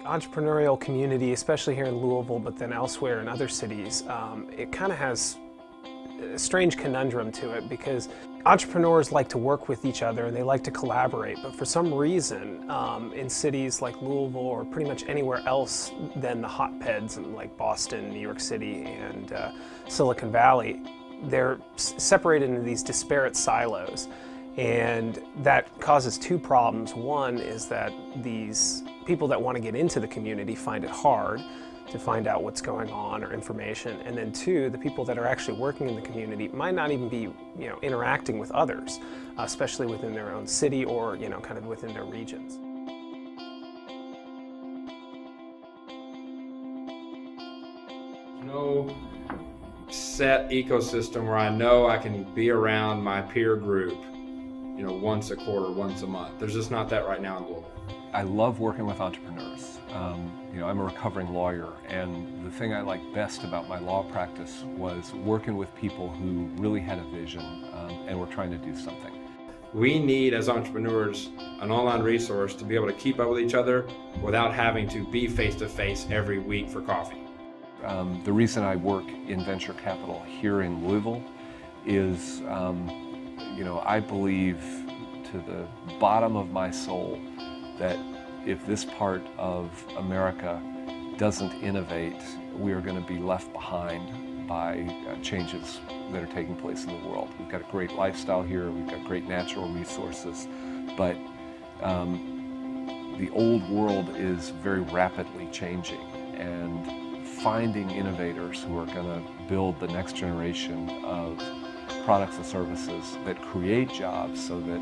entrepreneurial community, especially here in Louisville, but then elsewhere in other cities, it kind of has a strange conundrum to it because entrepreneurs like to work with each other and they like to collaborate, but for some reason in cities like Louisville or pretty much anywhere else than the hotbeds in like Boston, New York City, and Silicon Valley, they're separated into these disparate silos. And that causes two problems. One is that these people that want to get into the community find it hard to find out what's going on or information. And then two, the people that are actually working in the community might not even be, interacting with others, especially within their own city or, kind of within their regions. No set ecosystem where I know I can be around my peer group, once a quarter, once a month. There's just not that right now in Louisville. I love working with entrepreneurs. I'm a recovering lawyer, and the thing I liked best about my law practice was working with people who really had a vision and were trying to do something. We need, as entrepreneurs, an online resource to be able to keep up with each other without having to be face-to-face every week for coffee. The reason I work in venture capital here in Louisville is, I believe to the bottom of my soul that if this part of America doesn't innovate, we are going to be left behind by changes that are taking place in the world. We've got a great lifestyle here, we've got great natural resources, but the old world is very rapidly changing, and finding innovators who are going to build the next generation of products and services that create jobs so that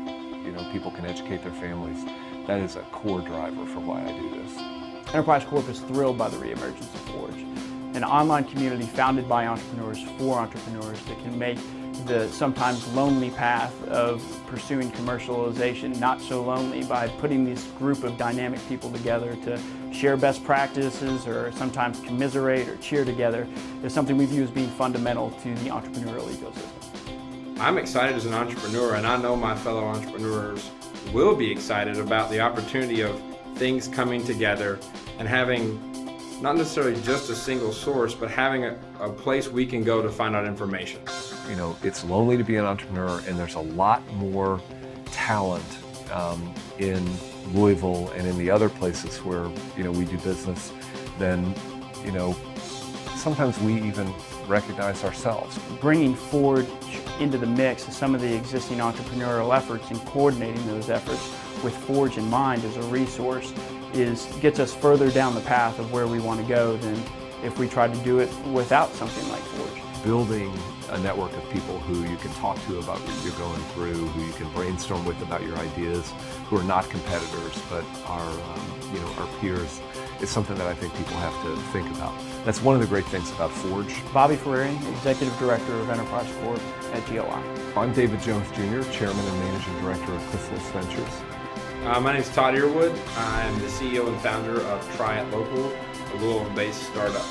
people can educate their families, that is a core driver for why I do this. Enterprise Corp is thrilled by the reemergence of Forge, an online community founded by entrepreneurs for entrepreneurs that can make the sometimes lonely path of pursuing commercialization not so lonely by putting this group of dynamic people together to share best practices or sometimes commiserate or cheer together is something we view as being fundamental to the entrepreneurial ecosystem. I'm excited as an entrepreneur, and I know my fellow entrepreneurs will be excited about the opportunity of things coming together and having not necessarily just a single source, but having a place we can go to find out information. It's lonely to be an entrepreneur, and there's a lot more talent in Louisville and in the other places where we do business than sometimes we even recognize ourselves. Bringing Forge into the mix of some of the existing entrepreneurial efforts and coordinating those efforts with Forge in mind as a resource gets us further down the path of where we want to go than if we tried to do it without something like Forge. Building a network of people who you can talk to about what you're going through, who you can brainstorm with about your ideas, who are not competitors but are our peers, is something that I think people have to think about. That's one of the great things about Forge. Bobby Ferreri, Executive Director of Enterprise Corp at GLI. I'm David Jones Jr., Chairman and Managing Director of Chrysalis Ventures. My name is Todd Earwood. I'm the CEO and founder of Try It Local, a Louisville-based startup.